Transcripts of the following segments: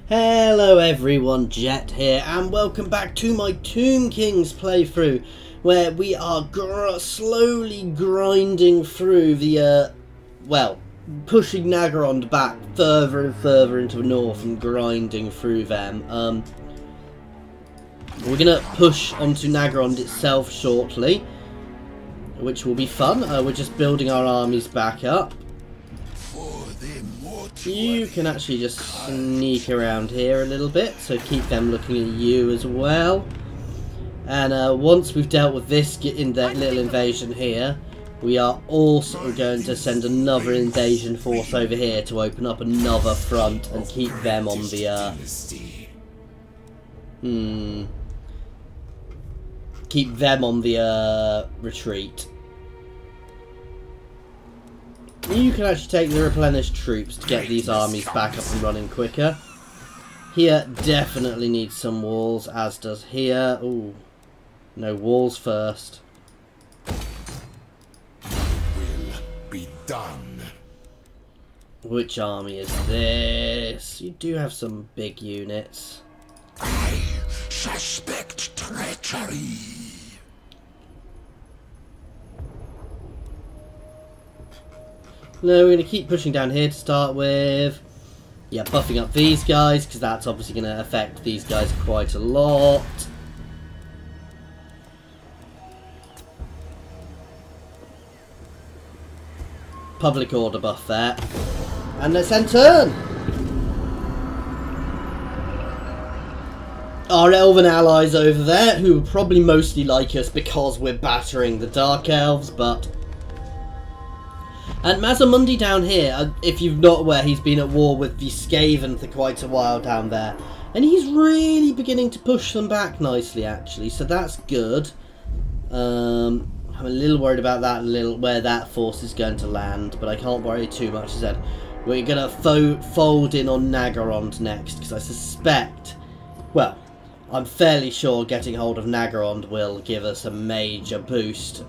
Hello everyone, Jet here, and welcome back to my Tomb Kings playthrough, where we are slowly grinding through the, pushing Nagarond back further and further into the north and grinding through them. We're gonna push onto Nagarond itself shortly, which will be fun. We're just building our armies back up. You can actually just sneak around here a little bit, so keep them looking at you as well. And once we've dealt with this in that little invasion here, we are also going to send another invasion force over here to open up another front and keep them on the keep them on the retreat. You can actually take the replenished troops to get these armies back up and running quicker. Here definitely needs some walls, as does here. Ooh, no, walls first. Will be done. Which army is this? You do have some big units. I suspect treachery. No, we're going to keep pushing down here to start with. Yeah, buffing up these guys, because that's obviously going to affect these guys quite a lot. Public order buff there. And let's end turn! Our elven allies over there, who probably mostly like us because we're battering the Dark Elves, but... And Mazamundi down here, if you're not aware, he's been at war with the Skaven for quite a while down there. And he's really beginning to push them back nicely, actually, so that's good. I'm a little worried about that, where that force is going to land, but I can't worry too much. As I said, we're going to fold in on Nagarond next, because I suspect, well, I'm fairly sure getting hold of Nagarond will give us a major boost,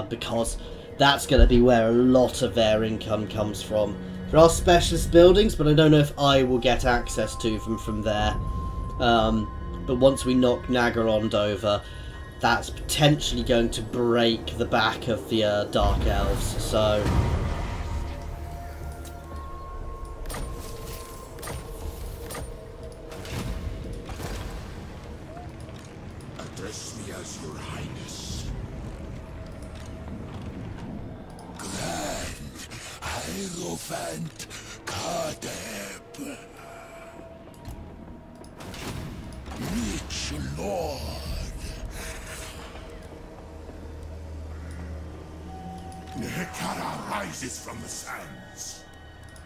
because that's going to be where a lot of their income comes from. There are specialist buildings, but I don't know if I will get access to them from there. But once we knock Nagarond over, that's potentially going to break the back of the Dark Elves, so... Address me as your highness. Grand Hierophant Khatep. Rich Lord. Nehek rises from the sands.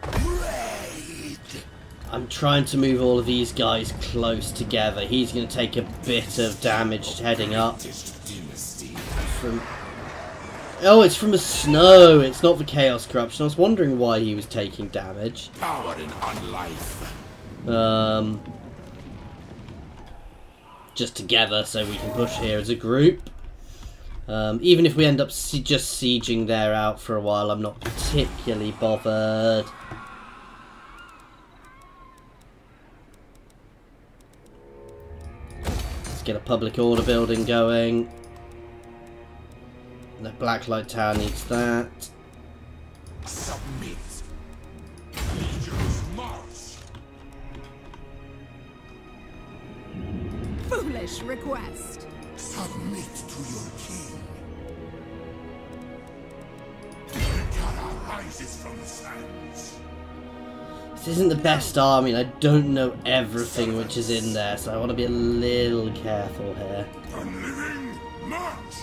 Raid! I'm trying to move all of these guys close together. He's going to take a bit of damage heading up. From... Oh, it's from the snow. It's not the Chaos Corruption. I was wondering why he was taking damage. Power in unlife. Just together so we can push here as a group. Even if we end up just sieging there out for a while, I'm not particularly bothered. Let's get a public order building going. The Blacklight Tower needs that. Submit. Legions march. Foolish request. Submit to your king. Nehek rises from the sands. This isn't the best army, and I don't know everything which is in there, so I want to be a little careful here. Unliving march.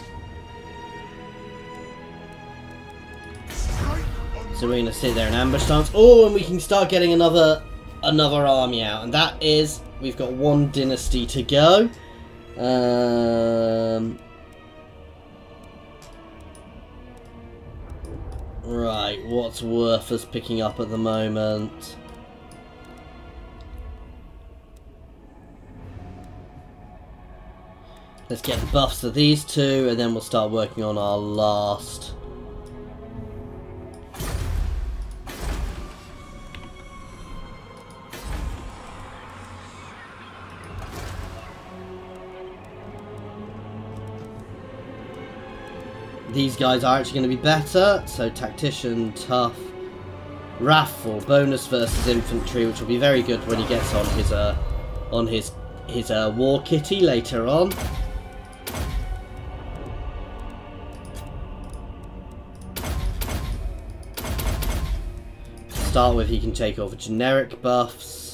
So we're going to sit there in ambush stance. Oh, and we can start getting another army out, and that is, we've got one dynasty to go. Right, what's worth us picking up at the moment? Let's get the buffs to these two, and then we'll start working on our last. these guys are actually going to be better. So Tactician, Tough, Wrathful, bonus versus Infantry, which will be very good when he gets on his War Kitty later on. To start with, he can take over generic buffs.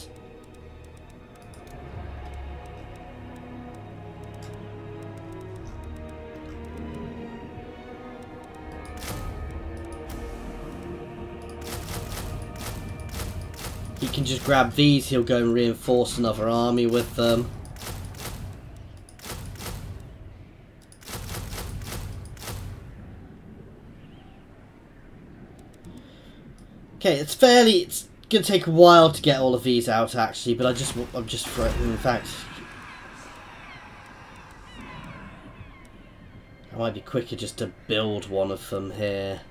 He can just grab these, he'll go and reinforce another army with them. Okay, it's going to take a while to get all of these out actually, but I'm just in fact, it might be quicker just to build one of them here.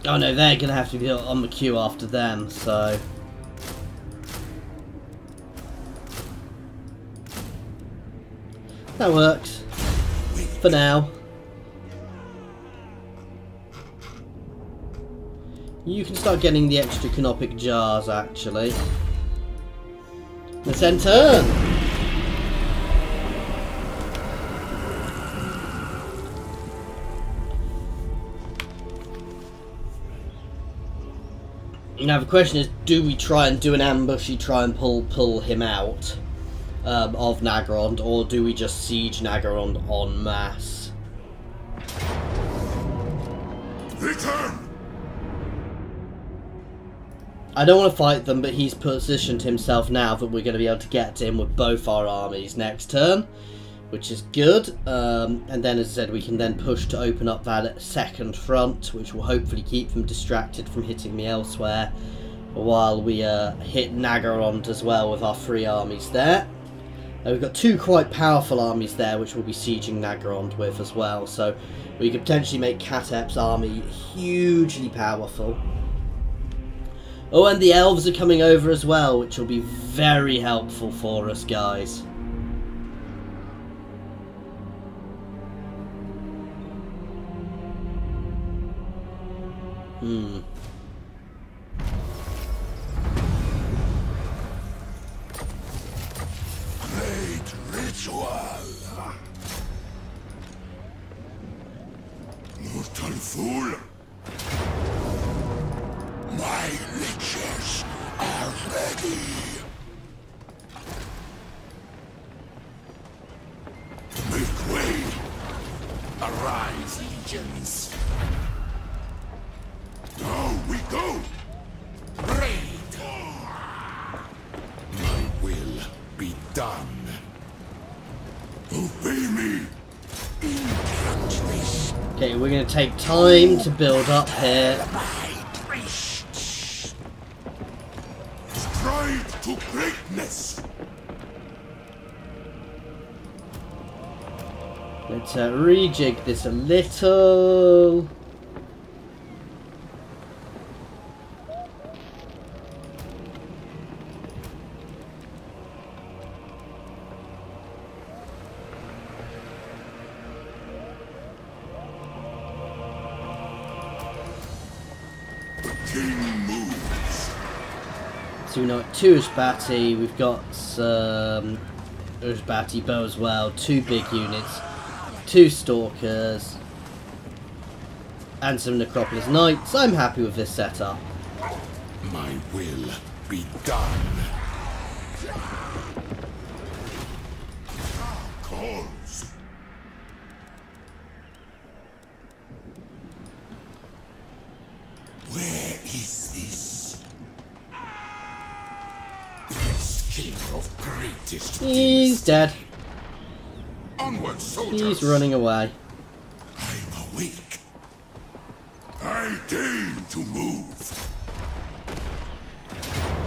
Oh no, they're going to have to be on the queue after them, so... That works. For now. You can start getting the extra canopic jars, actually. Let's end turn! Now the question is, do we try and do an ambushy, try and pull him out of Nagarond, or do we just siege Nagarond en masse? Return! I don't want to fight them, but he's positioned himself now that we're going to be able to get to him with both our armies next turn, which is good. And then, as I said, we can then push to open up that second front, which will hopefully keep them distracted from hitting me elsewhere, while we hit Nagarond as well with our 3 armies there. We've got 2 quite powerful armies there, which we'll be sieging Nagarond with as well, so we could potentially make Khatep's army hugely powerful. Oh, and the elves are coming over as well, which will be very helpful for us, guys. Great ritual. Mortal fool. My leeches are ready. Make way. Arise, legions. Now we go! Raid! My will be done. Obey me! Okay, we're going to take time to build up here. Strive to greatness! Let's rejig this a little. So we've got 2 Ushbati, we've got some Ushbati bow as well, 2 big units, 2 Stalkers, and some Necropolis Knights. I'm happy with this setup. My will be done. Calls. Where is this? This king of greatest. He's dead. Onward, soldiers. He's running away. I'm awake. I deign to move.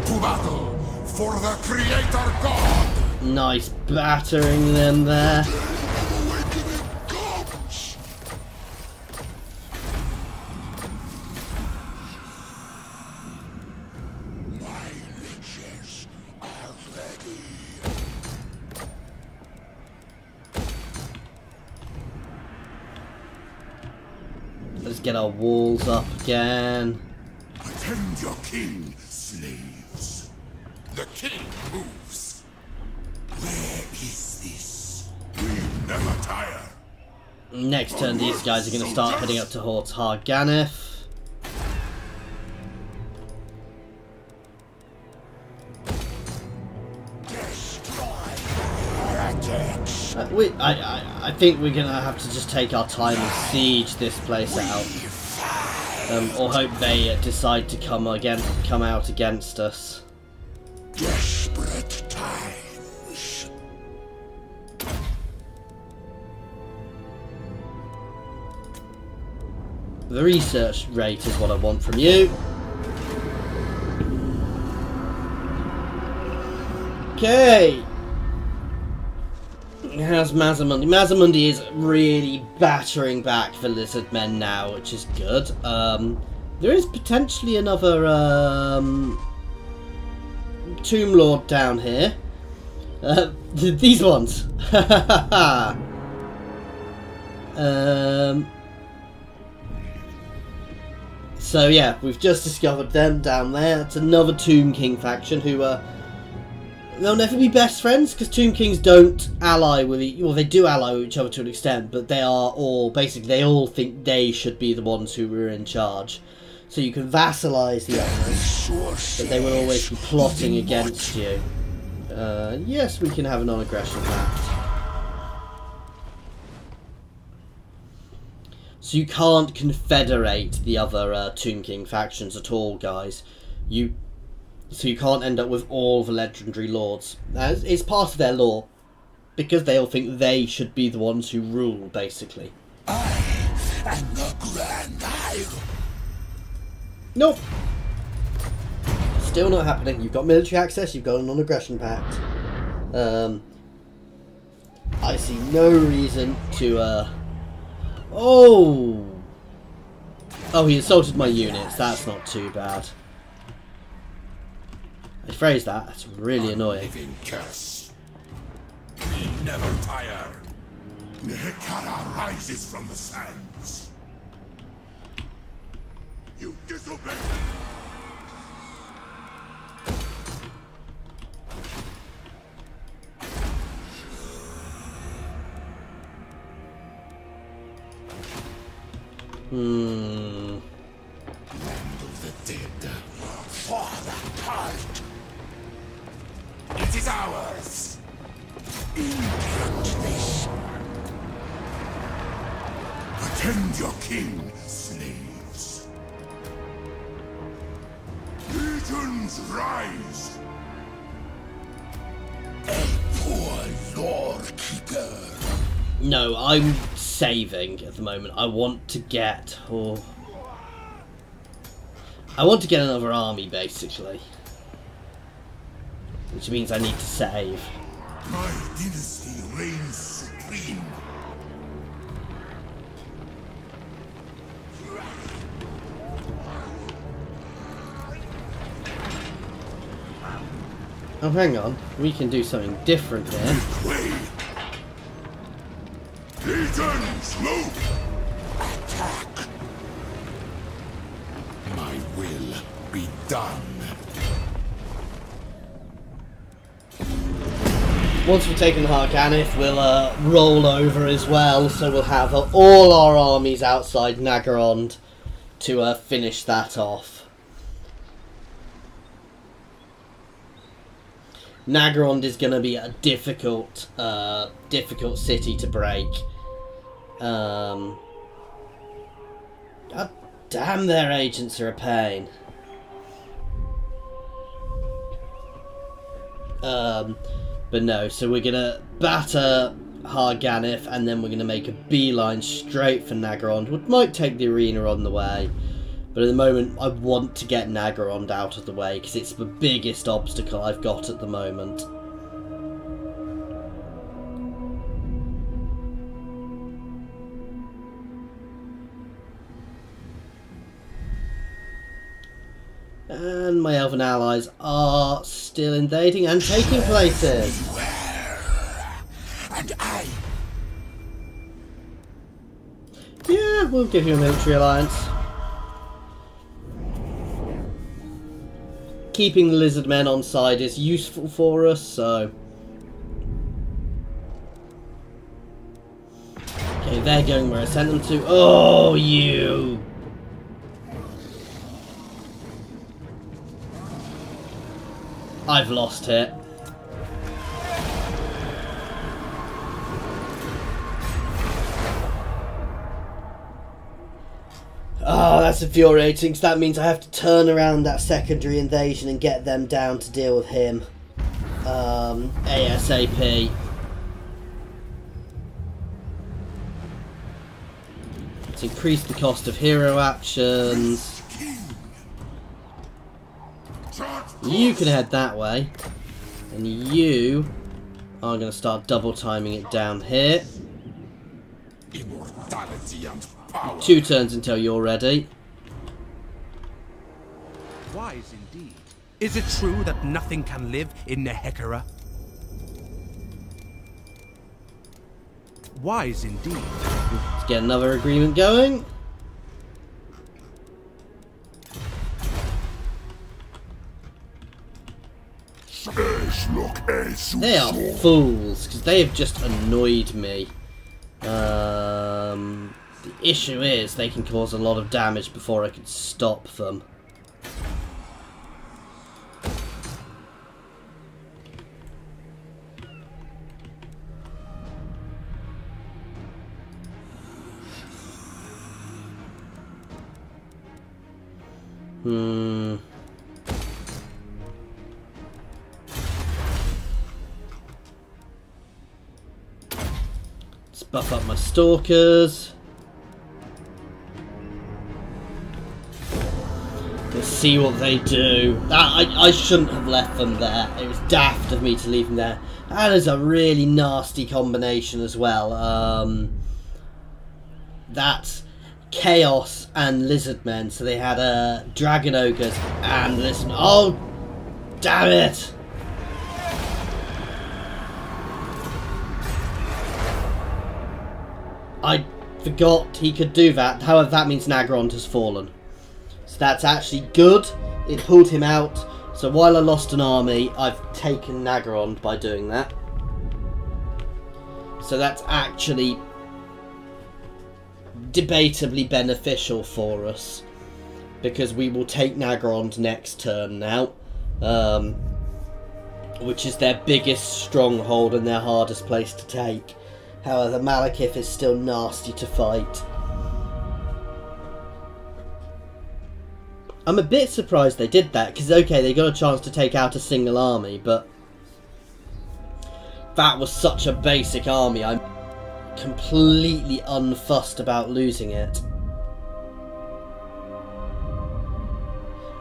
To battle for the Creator God. Nice battering them there. Awakening comes. My riches are ready. Let's get our walls up again. Attend your king, slaves. The king moves. Where is this? We never tire. Next turn, these guys are going to start heading up towards Harganeth. I think we're going to have to just take our time and siege this place out. Or hope they decide to come out against us. Desperate times. The research rate is what I want from you. Okay. How's Mazamundi? Mazamundi is really battering back the lizard men now, which is good. There is potentially another Tomb Lord down here. These ones. So yeah, we've just discovered them down there. It's another Tomb King faction who they'll never be best friends because Tomb Kings don't ally with well, they do ally with each other to an extent, but they are all basically they all think they should be the ones who were in charge. So you can vassalize the others, but they will always be plotting against you. Yes, we can have a non-aggression pact. So you can't confederate the other Tomb King factions at all, guys. So you can't end up with all the legendary lords. It's part of their law, because they all think they should be the ones who rule, basically. I am the Grand Hierophant. Nope. Still not happening. You've got military access, you've got a non-aggression pact. I see no reason to, Oh, he assaulted my units. That's not too bad. I phrased that. That's really annoying. Living curse. We never tire. Nehekara rises from the sands. You disobey. Land of the dead. For the part. It is ours. Intact this. Attend your king, slaves. Legions rise. A poor lord keeper. No, I'm saving at the moment. I want to get another army, basically. Which means I need to save. My dynasty reigns supreme. Oh, hang on. We can do something different here. Way. Legions, move! Attack! My will be done. Once we've taken Harganeth, we'll roll over as well, so we'll have all our armies outside Nagarond to finish that off. Nagarond is going to be a difficult city to break. God damn, their agents are a pain. But no, so we're going to batter Harganeth, and then we're going to make a beeline straight for Nagarond, which might take the arena on the way. But at the moment, I want to get Nagarond out of the way, because it's the biggest obstacle I've got at the moment. And my elven allies are still invading and taking places. And I. Yeah, we'll give you a military alliance. Keeping the lizard men on side is useful for us, so... Okay, they're going where I sent them to. Oh, you! I've lost it. Oh, that's infuriating, so that means I have to turn around that secondary invasion and get them down to deal with him. ASAP. Let's increase the cost of hero actions. You can head that way. And you are going to start double timing it down here. Immortality and power. 2 turns until you're ready. Wise indeed. Is it true that nothing can live in Nehekara? Wise indeed. Let's get another agreement going. They are fools, because they have just annoyed me. The issue is they can cause a lot of damage before I can stop them. Let's buff up my stalkers. Let's see what they do. I shouldn't have left them there. It was daft of me to leave them there. That is a really nasty combination as well. That's Chaos and Lizardmen. So they had Dragon Ogres and Lizard. Oh, damn it! I forgot he could do that. However, that means Nagarond has fallen. So that's actually good. It pulled him out. So while I lost an army, I've taken Nagarond by doing that. So that's actually debatably beneficial for us, because we will take Nagarond next turn now, which is their biggest stronghold and their hardest place to take. However, Malekith is still nasty to fight. I'm a bit surprised they did that, because okay, they got a chance to take out a single army, but that was such a basic army. I'm completely unfussed about losing it.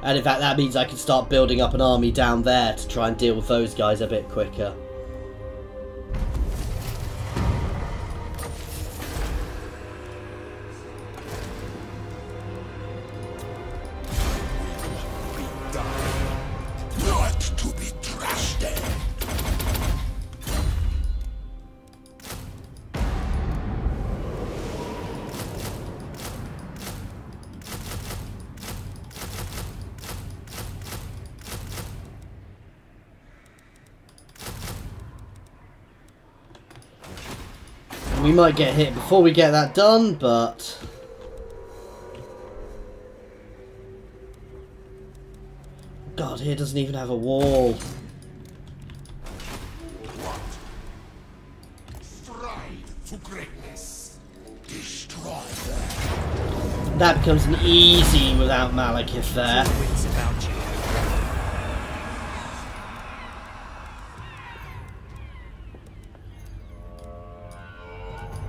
And in fact, that means I can start building up an army down there to try and deal with those guys a bit quicker. Not to be trusted. We might get hit before we get that done, but God, here doesn't even have a wall. Strive for greatness. Destroy them. That becomes an easy without Malekith there. Wits about you.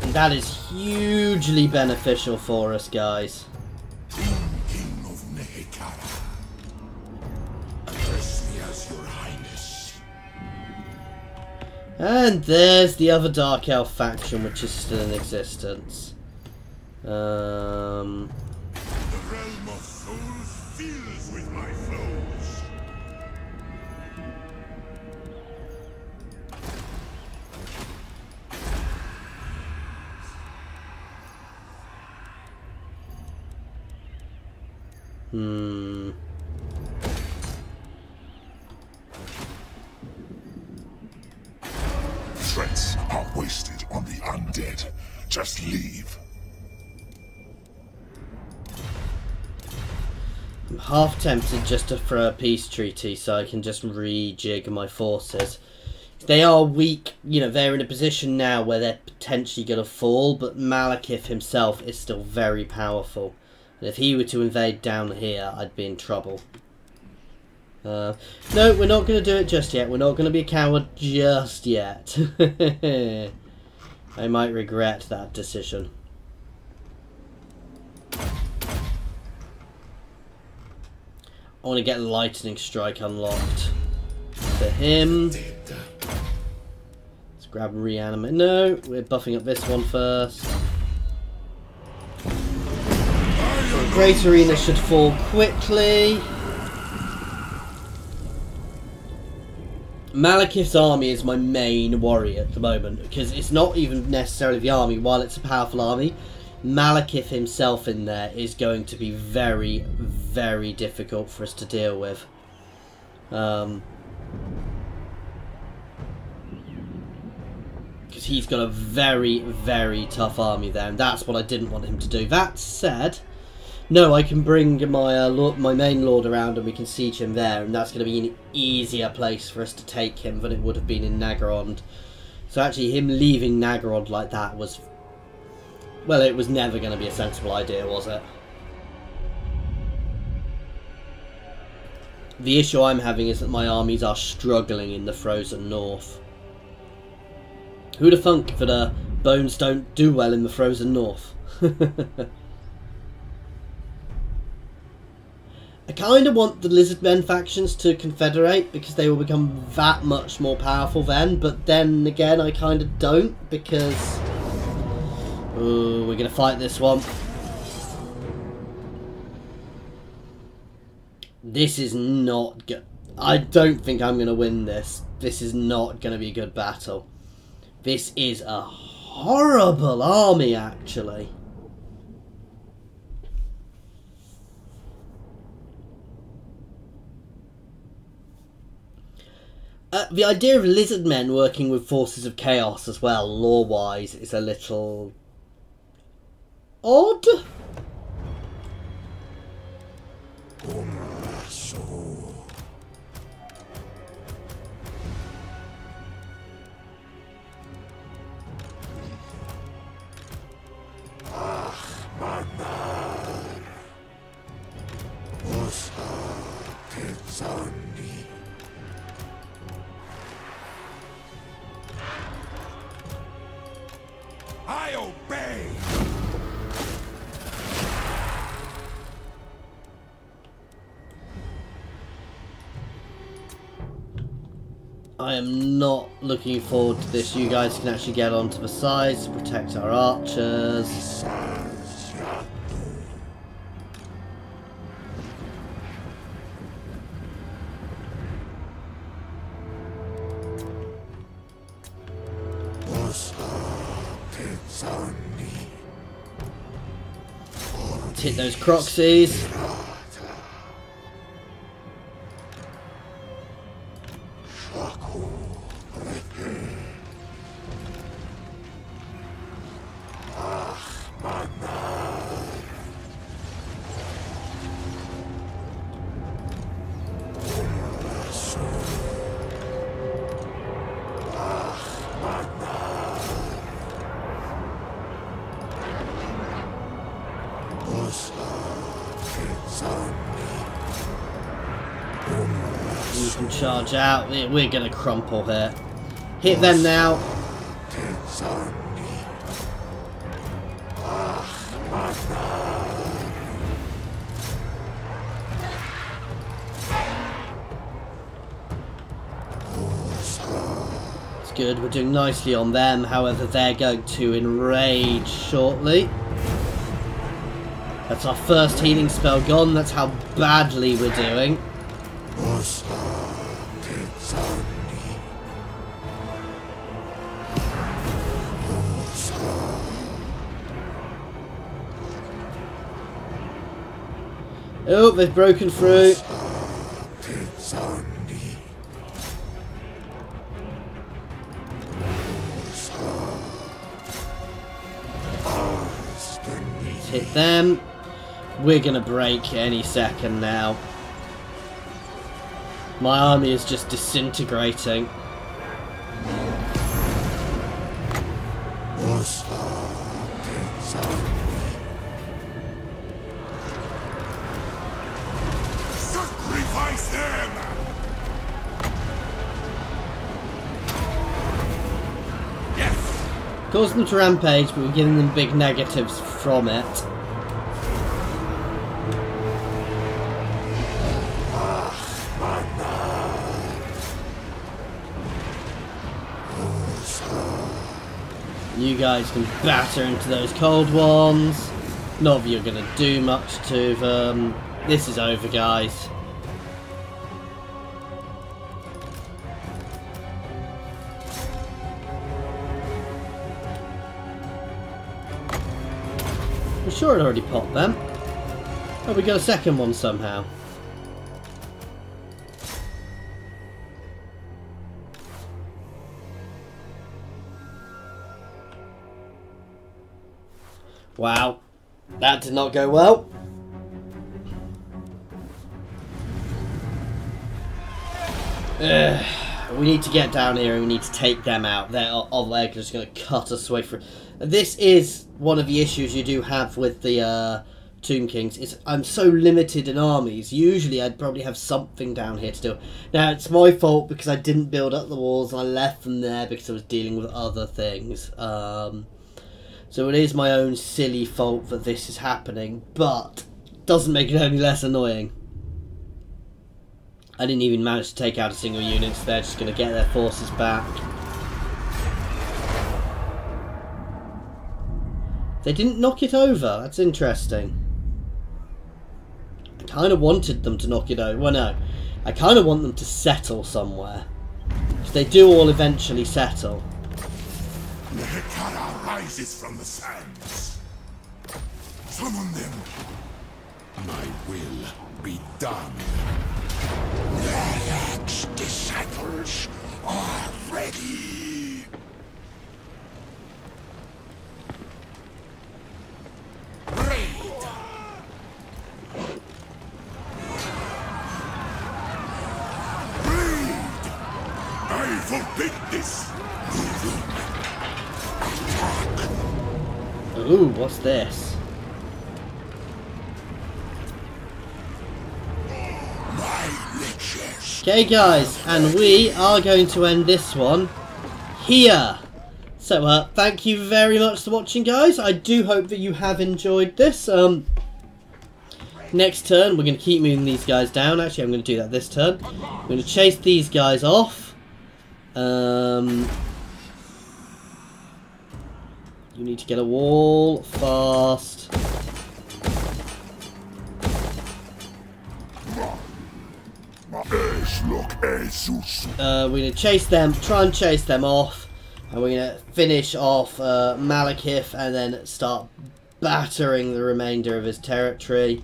And that is hugely beneficial for us, guys. Thinking of And there's the other Dark Elf faction, which is still in existence. The realm of souls fills with my flows. Threats are wasted on the undead. Just leave. I'm half tempted just to throw a peace treaty so I can just rejig my forces. They are weak, you know, they're in a position now where they're potentially going to fall, but Malekith himself is still very powerful. And if he were to invade down here, I'd be in trouble. No, we're not going to do it just yet. We're not going to be a coward just yet. I might regret that decision. I want to get Lightning Strike unlocked. For him. Let's grab and reanimate. No, we're buffing up this one first. Great Arena should fall quickly. Malekith's army is my main worry at the moment, because it's not even necessarily the army. While it's a powerful army, Malekith himself in there is going to be very, very difficult for us to deal with. Because he's got a very, very tough army there, and that's what I didn't want him to do. That said, no, I can bring my my main lord around and we can siege him there, and that's going to be an easier place for us to take him than it would have been in Nagarond. So actually him leaving Nagarond like that was, well, it was never going to be a sensible idea, was it? The issue I'm having is that my armies are struggling in the frozen north. Who'd have thunk that bones don't do well in the frozen north? I kind of want the Lizardmen factions to confederate because they will become that much more powerful then, but then again I kind of don't, because ooh, we're going to fight this one. This is not good. I don't think I'm going to win this. This is not going to be a good battle. This is a horrible army, actually. The idea of Lizardmen working with forces of chaos as well, lore-wise, is a little odd. I obey. I am not looking forward to this. You guys can actually get onto the sides to protect our archers. Hit those Croxies. You can charge out. We're going to crumple here. Hit them now. It's good. We're doing nicely on them. However, they're going to enrage shortly. That's our first healing spell gone. That's how badly we're doing. Oh, they've broken through. Let's hit them. We're gonna break any second now. My army is just disintegrating. Sacrifice them! Yes! Cause them to rampage, but we're giving them big negatives from it. You guys can batter into those cold ones. Not that you're going to do much to them. This is over, guys. I'm sure it already popped them. Oh, we got a second one somehow. Wow, that did not go well. We need to get down here and we need to take them out. They're just going to cut us away from. This is one of the issues you do have with the Tomb Kings. Is I'm so limited in armies. Usually I'd probably have something down here to do. Now it's my fault because I didn't build up the walls and I left them there because I was dealing with other things. So it is my own silly fault that this is happening, but it doesn't make it any less annoying. I didn't even manage to take out a single unit, so they're just going to get their forces back. They didn't knock it over, that's interesting. I kind of wanted them to knock it over. Well, no, I kind of want them to settle somewhere. Because they do all eventually settle. Nehek rises from the sands. Summon them. My will be done. Nehek's disciples are ready. Raid. Raid. I forbid this. Ooh, what's this? Okay guys, and we are going to end this one here. So thank you very much for watching, guys. I do hope that you have enjoyed this. Next turn we're going to keep moving these guys down. Actually, I'm going to do that this turn. I'm going to chase these guys off. You need to get a wall fast. We're going to chase them, try and chase them off, and we're going to finish off Malekith and then start battering the remainder of his territory.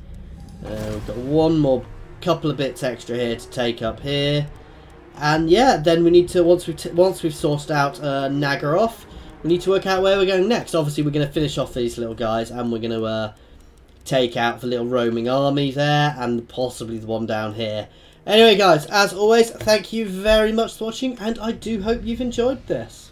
We've got one more couple of bits extra here to take up here, and yeah, then we need to once we've sourced out Nagaroth, we need to work out where we're going next. Obviously, we're going to finish off these little guys, and we're going to take out the little roaming army there, and possibly the one down here. Anyway, guys, as always, thank you very much for watching, and I do hope you've enjoyed this.